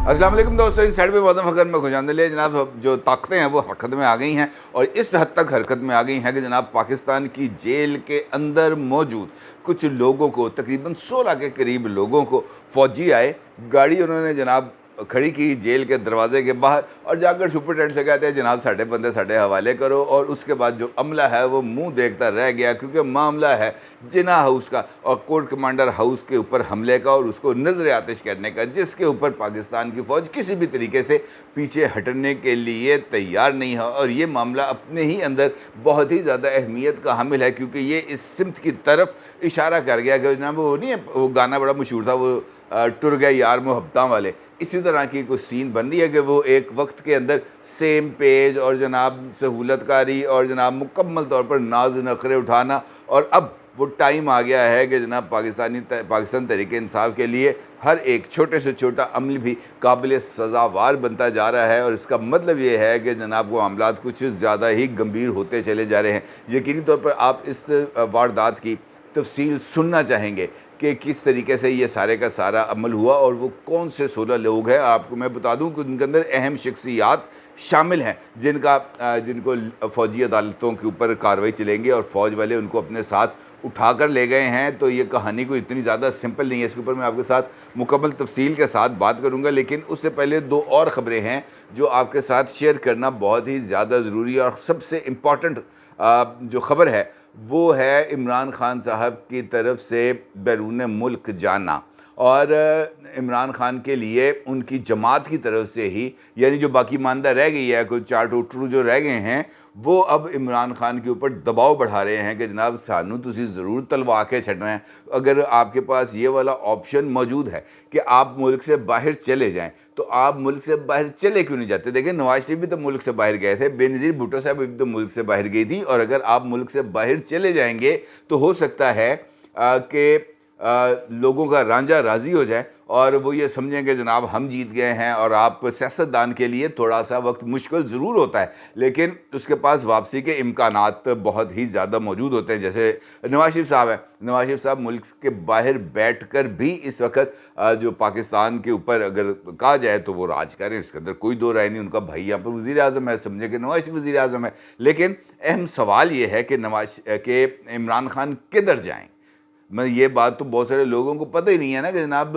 अस्सलाम वालेकुम दोस्तों, इन साइड पे मौसम फ़खर में खुशामदीद जनाब। जो ताकतें हैं वो हरकत में आ गई हैं और इस हद तक हरकत में आ गई हैं कि जनाब पाकिस्तान की जेल के अंदर मौजूद कुछ लोगों को, तकरीबन 16 के करीब लोगों को फ़ौजी आए, गाड़ी उन्होंने जनाब खड़ी की जेल के दरवाजे के बाहर और जाकर सुपरिटेंडेंट से कहते हैं जनाब साढ़े बंदे साढ़े हवाले करो। और उसके बाद जो अमला है वो मुंह देखता रह गया, क्योंकि मामला है जिना हाउस का और कोर्ट कमांडर हाउस के ऊपर हमले का और उसको नजर आतिश करने का, जिसके ऊपर पाकिस्तान की फ़ौज किसी भी तरीके से पीछे हटने के लिए तैयार नहीं है। और ये मामला अपने ही अंदर बहुत ही ज़्यादा अहमियत का हामिल है, क्योंकि ये इस सिमत की तरफ इशारा कर गया कि जनाब वो नहीं है, वो गाना बड़ा मशहूर था, वो टुर गए यार मोहब्बतां वाले। इसी तरह की कुछ सीन बन रही है कि वो एक वक्त के अंदर सेम पेज और जनाब सहूलतकारी और जनाब मुकम्मल तौर पर नाज नखरे उठाना, और अब वो टाइम आ गया है कि जनाब पाकिस्तान तहरीक इंसाफ के लिए हर एक छोटे से छोटा अमल भी काबिल सज़ावार बनता जा रहा है। और इसका मतलब ये है कि जनाब वो मामलात कुछ ज़्यादा ही गंभीर होते चले जा रहे हैं। यकीनी तौर पर आप इस वारदात की तफसील सुनना चाहेंगे कि किस तरीके से ये सारे का सारा अमल हुआ और वो कौन से 16 लोग हैं। आपको मैं बता दूं कि उनके अंदर अहम शख्सियात शामिल हैं जिनको फ़ौजी अदालतों के ऊपर कार्रवाई चलेंगी और फ़ौज वाले उनको अपने साथ उठा कर ले गए हैं। तो ये कहानी कोई इतनी ज़्यादा सिंपल नहीं है, इसके ऊपर मैं आपके साथ मुकम्मल तफसील के साथ बात करूँगा। लेकिन उससे पहले दो और ख़बरें हैं जो आपके साथ शेयर करना बहुत ही ज़्यादा ज़रूरी है। और सबसे इम्पॉर्टेंट जो ख़बर है वो है इमरान खान साहब की तरफ से बैरून मुल्क जाना। और इमरान खान के लिए उनकी जमात की तरफ से ही, यानी जो बाकी मानदा रह गई है, कुछ चार टोटरू जो रह गए हैं, वो अब इमरान खान के ऊपर दबाव बढ़ा रहे हैं कि जनाब सानू तुसी ज़रूर तलवा के छड़ना है। अगर आपके पास ये वाला ऑप्शन मौजूद है कि आप मुल्क से बाहर चले जाएं, तो आप मुल्क से बाहर चले क्यों नहीं जाते? देखिए, नवाज शरीफ भी तो मुल्क से बाहर गए थे, बेनज़ीर भुट्टो साहब भी तो मुल्क से बाहर गई थी। और अगर आप मुल्क से बाहर चले जाएंगे तो हो सकता है कि लोगों का रांझा राज़ी हो जाए और वो ये समझें कि जनाब हम जीत गए हैं। और आप सियासतदान के लिए थोड़ा सा वक्त मुश्किल ज़रूर होता है, लेकिन उसके पास वापसी के इम्कानात बहुत ही ज़्यादा मौजूद होते हैं। जैसे नवाज शरीफ साहब हैं, नवाज शरीफ साहब मुल्क के बाहर बैठ कर भी इस वक्त जो पाकिस्तान के ऊपर अगर कहा जाए तो वो राज करें, इसके अंदर कोई दो राय नहीं। उनका भाई यहाँ पर वज़ीर आज़म है, समझे कि नवाज शरीफ वज़ीर आज़म है। लेकिन अहम सवाल ये है कि इमरान खान किधर जाएँ। मैं ये बात तो बहुत सारे लोगों को पता ही नहीं है ना कि जनाब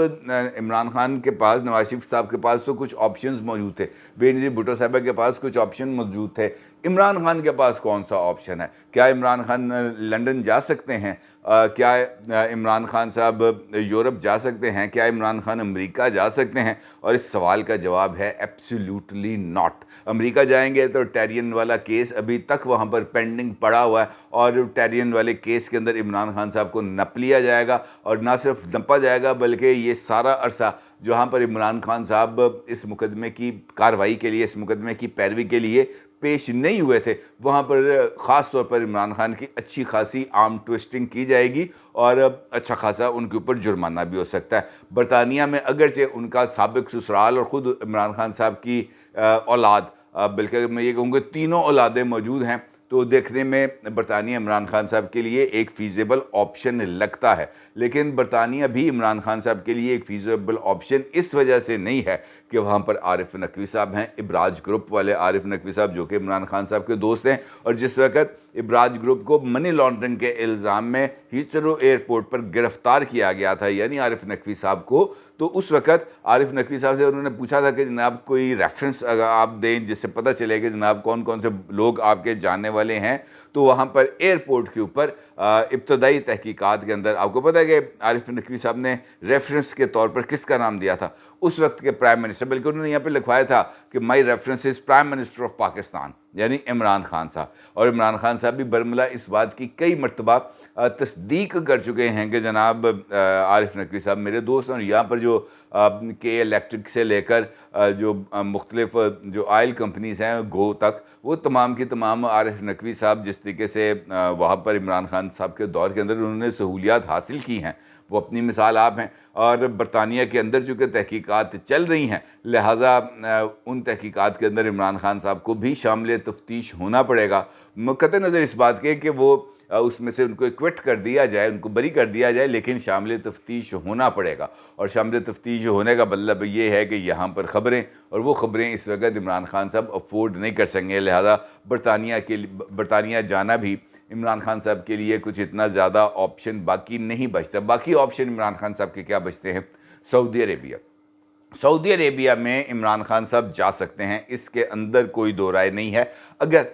इमरान खान के पास, नवाज शरीफ साहब के पास तो कुछ ऑप्शंस मौजूद थे, बेनज़ीर भुट्टो साहब के पास कुछ ऑप्शन मौजूद थे, इमरान खान के पास कौन सा ऑप्शन है? क्या इमरान खान लंदन जा सकते हैं? क्या इमरान खान साहब यूरोप जा सकते हैं? क्या इमरान खान अमेरिका जा सकते हैं? और इस सवाल का जवाब है एब्सोल्युटली नॉट। अमेरिका जाएंगे तो टेरियन वाला केस अभी तक वहाँ पर पेंडिंग पड़ा हुआ है और टेरियन वाले केस के अंदर इमरान खान साहब को नप लिया जाएगा। और ना सिर्फ नपा जाएगा बल्कि ये सारा अरसा जहाँ पर इमरान खान साहब इस मुकदमे की कार्रवाई के लिए, इस मुकदमे की पैरवी के लिए पेश नहीं हुए थे, वहाँ पर ख़ास तौर पर इमरान खान की अच्छी खासी आर्म ट्विस्टिंग की जाएगी और अच्छा खासा उनके ऊपर जुर्माना भी हो सकता है। बरतानिया में अगरचे उनका साबिक ससुराल और ख़ुद इमरान खान साहब की औलाद, बल्कि मैं ये कहूँगा तीनों औलादें मौजूद हैं, तो देखने में बरतानिया इमरान खान साहब के लिए एक फ़ीज़ेबल ऑप्शन लगता है। लेकिन बरतानिया भी इमरान खान साहब के लिए एक फ़ीज़ेबल ऑप्शन इस वजह से नहीं है कि वहाँ पर आरिफ नकवी साहब हैं, इब्राज ग्रुप वाले आरिफ नकवी साहब, जो कि इमरान खान साहब के दोस्त हैं। और जिस वक्त इब्राज ग्रुप को मनी लॉन्ड्रिंग के इल्ज़ाम में हीथ्रो एयरपोर्ट पर गिरफ़्तार किया गया था, यानी आरिफ नकवी साहब को, तो उस वक़्त आरिफ नकवी साहब से उन्होंने पूछा था कि जनाब कोई रेफरेंस अगर आप दें जिससे पता चले कि जनाब कौन कौन से लोग आपके जानने वाले हैं। तो वहाँ पर एयरपोर्ट के ऊपर इब्तदाई तहकीकात के अंदर आपको पता है कि आरिफ नकवी साहब ने रेफरेंस के तौर पर किसका नाम दिया था? उस वक्त के प्राइम मिनिस्टर, बल्कि उन्होंने यहाँ पे लिखवाया था कि my reference is prime minister of Pakistan, यानी इमरान खान साहब। और इमरान खान साहब भी बरमला इस बात की कई मरतबा तस्दीक कर चुके हैं कि जनाब आरिफ नकवी साहब मेरे दोस्त हैं। और यहाँ पर जो के इलेक्ट्रिक से लेकर जो मुख्तलिफ जो आयल कंपनीज़ हैं गो तक, वो तमाम की तमाम आरिफ नकवी साहब जिस तरीके से वहाँ पर इमरान खान साहब के दौर के अंदर उन्होंने सहूलियात हासिल की हैं, वो अपनी मिसाल आप हैं। और बरतानिया के अंदर चूँकि तहकीकात चल रही हैं, लिहाजा उन तहकीकात के अंदर इमरान खान साहब को भी शामिल तफ्तीश होना पड़ेगा, मुक़त्ते नज़र इस बात के कि वो उसमें से उनको एक्विट कर दिया जाए, उनको बरी कर दिया जाए, लेकिन शामिल तफ्तीश होना पड़ेगा। और शामिल तफ्तीश होने का मतलब ये है कि यहाँ पर ख़बरें, और वो ख़बरें इस वक्त इमरान खान साहब अफोर्ड नहीं कर सकेंगे, लिहाजा बरतानिया जाना भी इमरान खान साहब के लिए कुछ इतना ज़्यादा ऑप्शन बाकी नहीं बचता। बाकी ऑप्शन इमरान खान साहब के क्या बचते हैं? Saudi Arabia. सऊदी अरेबिया में इमरान खान साहब जा सकते हैं, इसके अंदर कोई दो राय नहीं है, अगर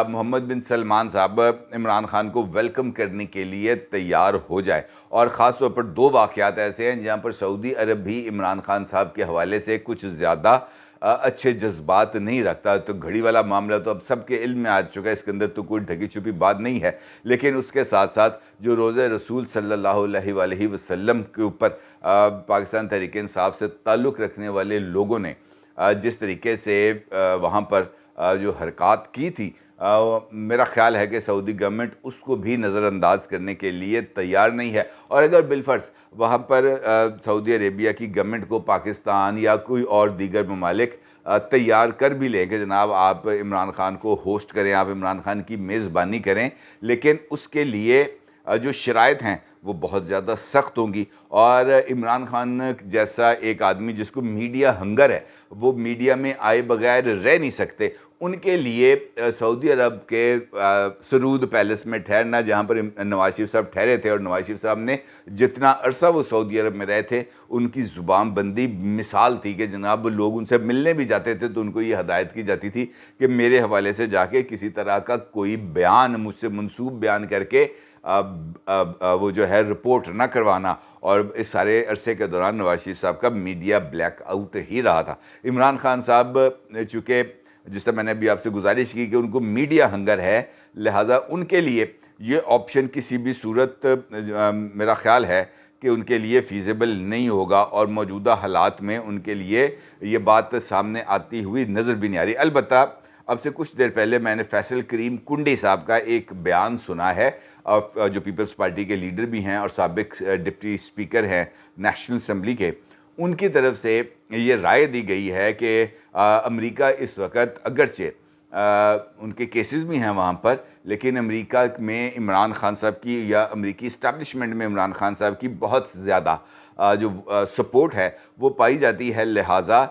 मोहम्मद बिन सलमान साहब इमरान खान को वेलकम करने के लिए तैयार हो जाए। और ख़ास तौर पर दो वाक़यात ऐसे हैं जहाँ पर सऊदी अरब भी इमरान खान साहब के हवाले से कुछ ज़्यादा अच्छे जज्बात नहीं रखता। तो घड़ी वाला मामला तो अब सबके इल्म में आ चुका है, इसके अंदर तो कोई ढकी छुपी बात नहीं है। लेकिन उसके साथ साथ जो रोज़े रसूल सल्लल्लाहु अलैहि वसल्लम के ऊपर पाकिस्तान तहरीक इंसाफ से ताल्लुक़ रखने वाले लोगों ने जिस तरीके से वहाँ पर जो हरकत की थी, मेरा ख़्याल है कि सऊदी गवर्नमेंट उसको भी नज़रअंदाज करने के लिए तैयार नहीं है। और अगर बिलफ़र्ज़ वहाँ पर सऊदी अरेबिया की गवर्नमेंट को पाकिस्तान या कोई और दीगर ममालिक तैयार कर भी लें कि जनाब आप इमरान खान को होस्ट करें, आप इमरान खान की मेज़बानी करें, लेकिन उसके लिए जो शराइत हैं वो बहुत ज़्यादा सख्त होंगी। और इमरान खान जैसा एक आदमी जिसको मीडिया हंगर है, वो मीडिया में आए बगैर रह नहीं सकते, उनके लिए सऊदी अरब के सरूद पैलेस में ठहरना, जहाँ पर नवाज शरीफ साहब ठहरे थे, और नवाज शरीफ साहब ने जितना अरसा वो सऊदी अरब में रहे थे, उनकी ज़ुबान बंदी मिसाल थी कि जनाब लोग उनसे मिलने भी जाते थे तो उनको ये हदायत की जाती थी कि मेरे हवाले से जाके किसी तरह का कोई बयान मुझसे मनसूब बयान करके वो जो है रिपोर्ट ना करवाना। और इस सारे अरसे के दौरान नवाज शरीफ साहब का मीडिया ब्लैक आउट ही रहा था। इमरान खान साहब चूँकि जिस तरह मैंने अभी आपसे गुजारिश की कि उनको मीडिया हंगर है, लिहाजा उनके लिए ये ऑप्शन किसी भी सूरत मेरा ख़्याल है कि उनके लिए फ़ीज़िबल नहीं होगा, और मौजूदा हालात में उनके लिए ये बात सामने आती हुई नज़र भी नहीं आ रही। अलबत्ता अब से कुछ देर पहले मैंने फैसल करीम कुंडी साहब का एक बयान सुना है, जो पीपल्स पार्टी के लीडर भी हैं और साबिक डिप्टी स्पीकर हैं नेशनल असम्बली के। उनकी तरफ से ये राय दी गई है कि अमेरिका इस वक्त अगरचे उनके केसेस भी हैं वहाँ पर, लेकिन अमेरिका में इमरान खान साहब की या अमेरिकी इस्टेब्लिशमेंट में इमरान खान साहब की बहुत ज़्यादा जो सपोर्ट है वो पाई जाती है। लिहाजा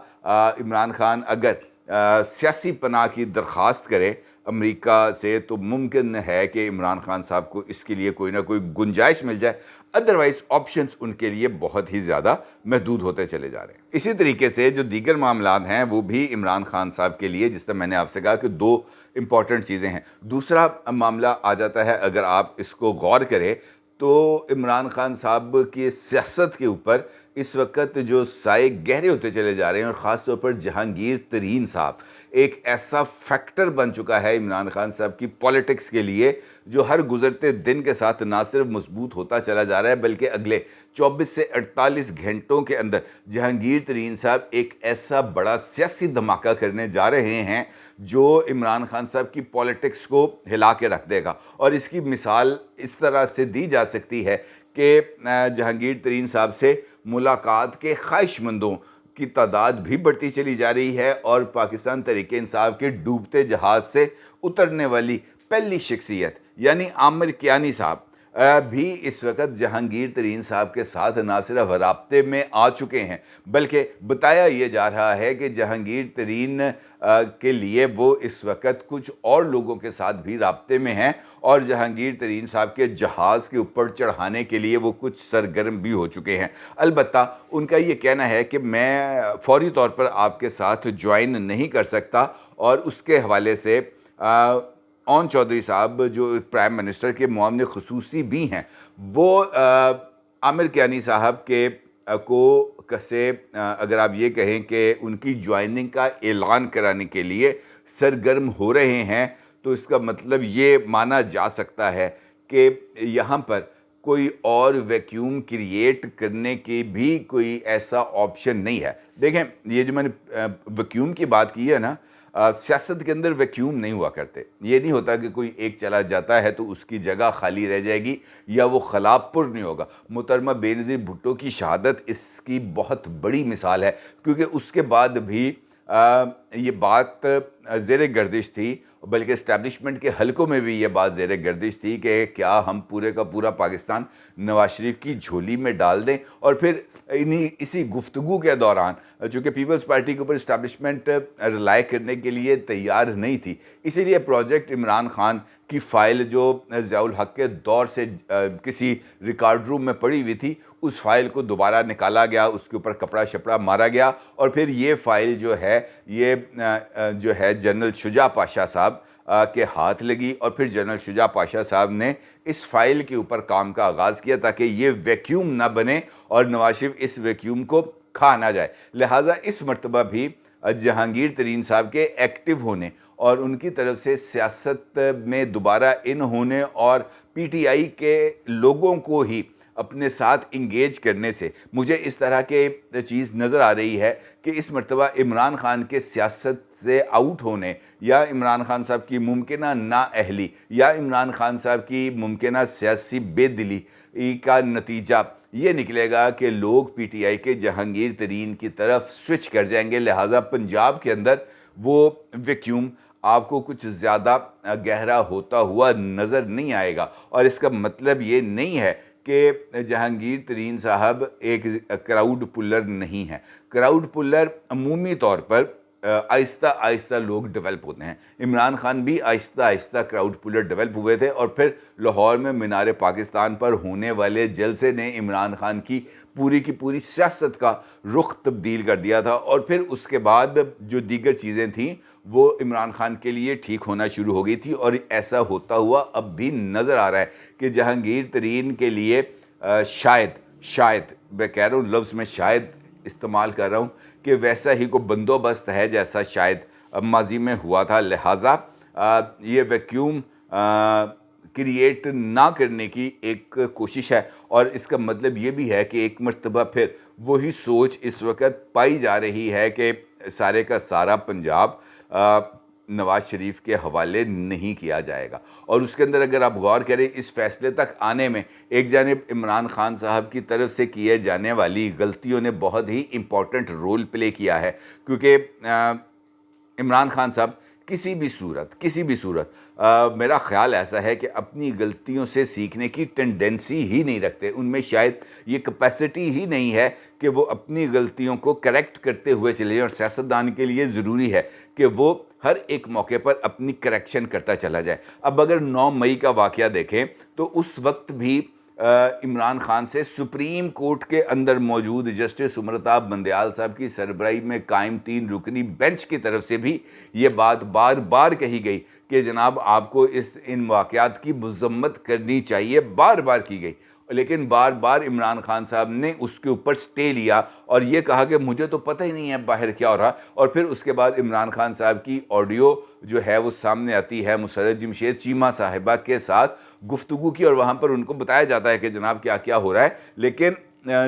इमरान खान अगर सियासी पनाह की दरख्वास्त करे अमेरिका से, तो मुमकिन है कि इमरान खान साहब को इसके लिए कोई ना कोई गुंजाइश मिल जाए, अदरवाइज़ ऑप्शंस उनके लिए बहुत ही ज़्यादा महदूद होते चले जा रहे हैं। इसी तरीके से जो दीगर मामलात हैं वो भी इमरान खान साहब के लिए, जिस तरह मैंने आपसे कहा कि दो इम्पॉर्टेंट चीज़ें हैं। दूसरा मामला आ जाता है, अगर आप इसको गौर करें तो इमरान खान साहब की सियासत के ऊपर इस वक्त जो साए गहरे होते चले जा रहे हैं, और ख़ास तौर पर जहांगीर तरीन साहब एक ऐसा फैक्टर बन चुका है इमरान खान साहब की पॉलिटिक्स के लिए, जो हर गुज़रते दिन के साथ ना सिर्फ मजबूत होता चला जा रहा है, बल्कि अगले 24 से 48 घंटों के अंदर जहांगीर तरीन साहब एक ऐसा बड़ा सियासी धमाका करने जा रहे हैं जो इमरान खान साहब की पॉलिटिक्स को हिला के रख देगा। और इसकी मिसाल इस तरह से दी जा सकती है कि जहांगीर तरीन साहब से मुलाकात के ख्वाहिशमंदों की तादाद भी बढ़ती चली जा रही है, और पाकिस्तान तहरीक इंसाफ के डूबते जहाज़ से उतरने वाली पहली शख्सियत यानी आमिर कियानी साहब भी इस वक्त जहांगीर तरीन साहब के साथ ना सिर्फ राब्ते में आ चुके हैं, बल्कि बताया ये जा रहा है कि जहांगीर तरीन के लिए वो इस वक्त कुछ और लोगों के साथ भी राब्ते में हैं, और जहांगीर तरीन साहब के जहाज़ के ऊपर चढ़ाने के लिए वो कुछ सरगर्म भी हो चुके हैं। अलबत्ता उनका ये कहना है कि मैं फौरी तौर पर आपके साथ ज्वाइन नहीं कर सकता, और उसके हवाले से ओन चौधरी साहब जो प्राइम मिनिस्टर के मुआविन ख़ुसूसी भी हैं, वो आमिर कियानी साहब के अगर आप ये कहें कि उनकी ज्वाइनिंग का ऐलान कराने के लिए सरगर्म हो रहे हैं, तो इसका मतलब ये माना जा सकता है कि यहाँ पर कोई और वैक्यूम क्रिएट करने की भी कोई ऐसा ऑप्शन नहीं है। देखें, ये जो मैंने वैक्यूम की बात की है ना, सियासत के अंदर वैक्यूम नहीं हुआ करते। ये नहीं होता कि कोई एक चला जाता है तो उसकी जगह खाली रह जाएगी या वो खलापुर नहीं होगा। मोहतरमा बेनज़ीर भुट्टो की शहादत इसकी बहुत बड़ी मिसाल है, क्योंकि उसके बाद भी ये बात ज़ेर गर्दिश थी, बल्कि इस्टेब्लिशमेंट के हलकों में भी ये बात ज़ेर गर्दिश थी कि क्या हम पूरे का पूरा पाकिस्तान नवाज शरीफ की झोली में डाल दें। और फिर इसी गुफ्तगू के दौरान, चूँकि पीपल्स पार्टी के ऊपर इस्टेब्लिशमेंट रिलाय करने के लिए तैयार नहीं थी, इसीलिए प्रोजेक्ट इमरान खान की फ़ाइल जो ज़ियाउल हक के दौर से किसी रिकॉर्ड रूम में पड़ी हुई थी, उस फाइल को दोबारा निकाला गया, उसके ऊपर कपड़ा शपड़ा मारा गया और फिर ये फ़ाइल जो है ये जो है जनरल शुजा पाशा साहब के हाथ लगी। और फिर जनरल शुजा पाशा साहब ने इस फाइल के ऊपर काम का आगाज़ किया ताकि ये वैक्यूम ना बने और नवाज शरीफ इस वैक्यूम को खा ना जाए। लिहाजा इस मरतबा भी जहांगीर तरीन साहब के एक्टिव होने और उनकी तरफ से सियासत में दोबारा इन होने और पीटीआई के लोगों को ही अपने साथ इंगेज करने से मुझे इस तरह के चीज़ नज़र आ रही है कि इस मरतबा इमरान खान के सियासत से आउट होने या इमरान खान साहब की मुमकिना नाअहली या इमरान खान साहब की मुमकिना सियासी बेदिली का नतीजा ये निकलेगा कि लोग पीटीआई के जहांगीर तरीन की तरफ स्विच कर जाएंगे। लिहाजा पंजाब के अंदर वो वैक्यूम आपको कुछ ज़्यादा गहरा होता हुआ नज़र नहीं आएगा। और इसका मतलब ये नहीं है कि जहांगीर तरीन साहब एक क्राउड पुलर नहीं है। क्राउड पुलर अमूमी तौर पर आहिस्ता आहिस्ता लोग डेवलप होते हैं। इमरान खान भी Aahista Aahista crowd puller develop हुए थे और फिर लाहौर में मीनार पाकिस्तान पर होने वाले जलसे ने इमरान खान की पूरी सियासत का रुख तब्दील कर दिया था। और फिर उसके बाद जो दीगर चीज़ें थीं वो इमरान खान के लिए ठीक होना शुरू हो गई थी और ऐसा होता हुआ अब भी नज़र आ रहा है कि जहांगीर तरीन के लिए शायद मैं कह रहा हूँ, लफ्ज़ में शायद इस्तेमाल कर रहा हूँ कि वैसा ही को बंदोबस्त है जैसा शायद माजी में हुआ था। लिहाजा ये वैक्यूम क्रिएट ना करने की एक कोशिश है। और इसका मतलब ये भी है कि एक मरतबा फिर वही सोच इस वक्त पाई जा रही है कि सारे का सारा पंजाब नवाज शरीफ के हवाले नहीं किया जाएगा। और उसके अंदर अगर आप गौर करें, इस फैसले तक आने में एक जानिब इमरान खान साहब की तरफ से किए जाने वाली गलतियों ने बहुत ही इम्पोर्टेंट रोल प्ले किया है, क्योंकि इमरान खान साहब किसी भी सूरत मेरा ख़्याल ऐसा है कि अपनी गलतियों से सीखने की टेंडेंसी ही नहीं रखते। उनमें शायद ये कैपेसिटी ही नहीं है कि वो अपनी गलतियों को करेक्ट करते हुए चले जाएं। और सियासतदान के लिए ज़रूरी है कि वो हर एक मौके पर अपनी करेक्शन करता चला जाए। अब अगर 9 मई का वाक़या देखें तो उस वक्त भी इमरान खान से सुप्रीम कोर्ट के अंदर मौजूद जस्टिस उमरताब बंदयाल साहब की सरबराही में कायम 3 रुकनी बेंच की तरफ से भी ये बात बार बार कही गई कि जनाब आपको इन वाक़यात की मज़म्मत करनी चाहिए, बार बार की गई। लेकिन बार बार इमरान खान साहब ने उसके ऊपर स्टे लिया और ये कहा कि मुझे तो पता ही नहीं है बाहर क्या हो रहा। और फिर उसके बाद इमरान खान साहब की ऑडियो जो है वो सामने आती है मुसर्रत जमशेद चीमा साहिबा के साथ गुफ्तगू की, और वहाँ पर उनको बताया जाता है कि जनाब क्या क्या हो रहा है। लेकिन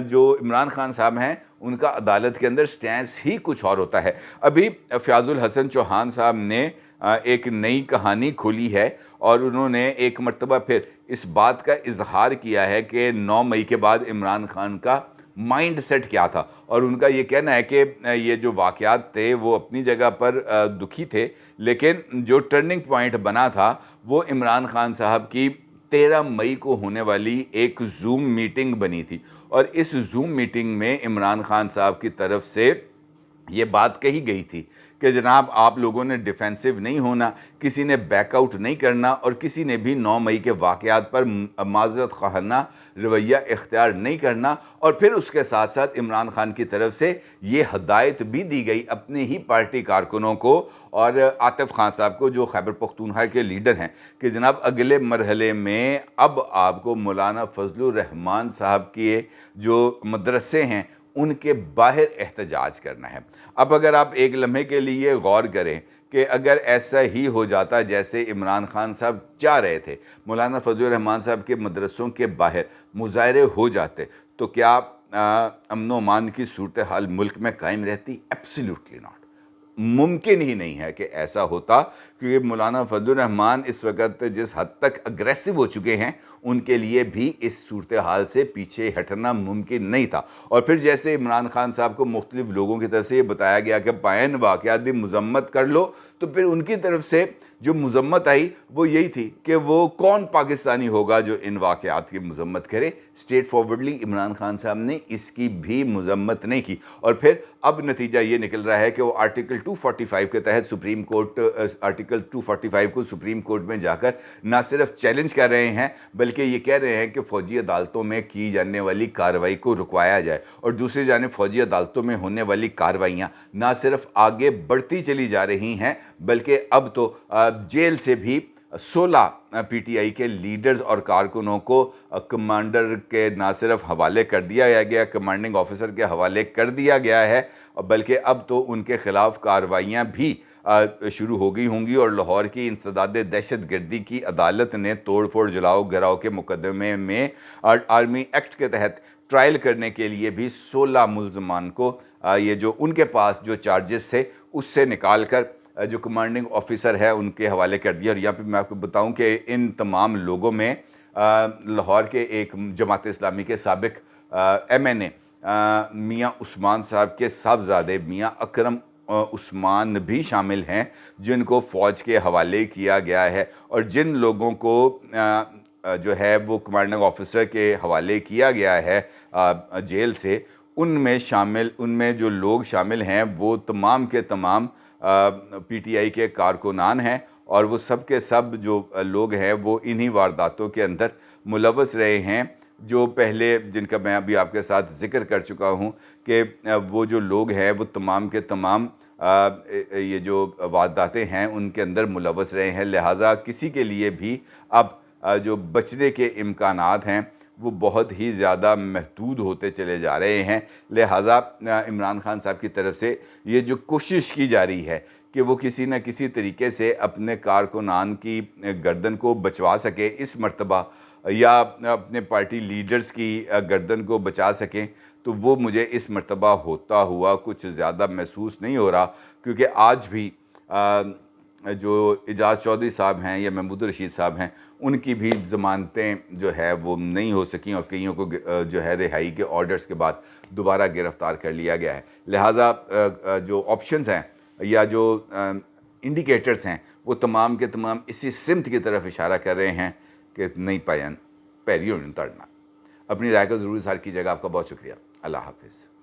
जो इमरान खान साहब हैं उनका अदालत के अंदर स्टैंस ही कुछ और होता है। अभी फ़याज़ुल हसन चौहान साहब ने एक नई कहानी खोली है और उन्होंने एक मरतबा फिर इस बात का इजहार किया है कि 9 मई के बाद इमरान खान का माइंड सेट क्या था। और उनका ये कहना है कि ये जो वाक़यात थे वो अपनी जगह पर दुखी थे, लेकिन जो टर्निंग पॉइंट बना था वो इमरान खान साहब की 13 मई को होने वाली एक जूम मीटिंग बनी थी। और इस जूम मीटिंग में इमरान खान साहब की तरफ से ये बात कही गई थी कि जनाब आप लोगों ने डिफेंसिव नहीं होना, किसी ने बैकआउट नहीं करना और किसी ने भी 9 मई के वाक़यात पर माज़रत ख़ाना रवैया इख्तियार नहीं करना। और फिर उसके साथ साथ इमरान खान की तरफ से ये हदायत भी दी गई अपने ही पार्टी कारकुनों को और आतिफ खान साहब को जो खैबर पख्तूनख्वा के लीडर हैं कि जनाब अगले मरहले में अब आपको मौलाना फजलुर रहमान साहब के जो मदरसे हैं उनके बाहर एहतजाज करना है। अब अगर आप एक लम्हे के लिए गौर करें कि अगर ऐसा ही हो जाता जैसे इमरान खान साहब चाह रहे थे, मौलाना फजलुर रहमान साहब के मदरसों के बाहर मुजाहरे हो जाते, तो क्या अमन व अमान की सूरत हाल मुल्क में कायम रहती? Absolutely not. मुमकिन ही नहीं है कि ऐसा होता, क्योंकि मौलाना फजलुर रहमान इस वक्त जिस हद तक अग्रेसिव हो चुके हैं उनके लिए भी इस सूरत हाल से पीछे हटना मुमकिन नहीं था। और फिर जैसे इमरान खान साहब को मुख्तलिफ लोगों की तरफ से ये बताया गया कि बैन वाक़यात भी मज़म्मत कर लो, तो फिर उनकी तरफ से जो मजम्मत आई वो यही थी कि वो कौन पाकिस्तानी होगा जो इन वाक़यात की मजम्मत करे। स्ट्रेट फॉरवर्डली इमरान खान साहब ने इसकी भी मजम्मत नहीं की और फिर अब नतीजा ये निकल रहा है कि वो आर्टिकल 245 के तहत सुप्रीम कोर्ट आर्टिकल 245 को सुप्रीम कोर्ट में जाकर ना सिर्फ चैलेंज कर रहे हैं बल्कि ये कह रहे हैं कि फ़ौजी अदालतों में की जाने वाली कार्रवाई को रुकवाया जाए। और दूसरी जानिब फ़ौजी अदालतों में होने वाली कार्रवाइयाँ ना सिर्फ आगे बढ़ती चली जा रही हैं बल्कि अब तो जेल से भी 16 पीटीआई के लीडर्स और कारकुनों को कमांडर के ना सिर्फ हवाले कर दिया गया, कमांडिंग ऑफिसर के हवाले कर दिया गया है, बल्कि अब तो उनके ख़िलाफ़ कार्रवाइयाँ भी शुरू हो गई होंगी। और लाहौर की इंसदाद दहशत गर्दी की अदालत ने तोड़ फोड़ जलाओ गिराओ के मुकदमे में आर्मी एक्ट के तहत ट्रायल करने के लिए भी 16 मुल्ज़मान को ये जो उनके पास जो चार्जेस थे उससे निकाल कर जो कमांडिंग ऑफिसर है उनके हवाले कर दिया। और यहाँ पे मैं आपको बताऊँ कि इन तमाम लोगों में लाहौर के एक जमात इस्लामी के साबिक MNA मियाँ उस्मान साहब के साहबजादे मियाँ अकरम उस्मान भी शामिल हैं जिनको फ़ौज के हवाले किया गया है। और जिन लोगों को जो है वो कमांडिंग ऑफिसर के हवाले किया गया है जेल से, उनमें जो लोग शामिल हैं वो तमाम के तमाम पीटीआई के कारकुनान हैं और वो सब के सब जो लोग हैं वो इन्हीं वारदातों के अंदर मुलव्वस रहे हैं जो पहले जिनका मैं अभी आपके साथ ज़िक्र कर चुका हूँ कि वो जो लोग हैं वो तमाम के तमाम ये जो वारदातें हैं उनके अंदर मुलव्वस रहे हैं। लिहाजा किसी के लिए भी अब जो बचने के इम्कानात हैं वो बहुत ही ज़्यादा महदूद होते चले जा रहे हैं। लिहाजा इमरान खान साहब की तरफ से ये जो कोशिश की जा रही है कि वो किसी न किसी तरीके से अपने कारकुनान की गर्दन को बचवा सके इस मर्तबा या अपने पार्टी लीडर्स की गर्दन को बचा सकें, तो वो मुझे इस मर्तबा होता हुआ कुछ ज़्यादा महसूस नहीं हो रहा। क्योंकि आज भी जो एजाज़ चौधरी साहब हैं या महमूद रशीद साहब हैं उनकी भी ज़मानतें जो है वो नहीं हो सकें और कईयों को जो है रिहाई के ऑर्डर्स के बाद दोबारा गिरफ़्तार कर लिया गया है। लिहाजा जो ऑप्शंस हैं या जो इंडिकेटर्स हैं वो तमाम के तमाम इसी सिमत की तरफ इशारा कर रहे हैं कि नहीं पायन पैरियों ने तड़ना। अपनी राय को ज़रूर इज़हार कीजिएगा। आपका बहुत शुक्रिया। अल्लाह हाफ़िज़।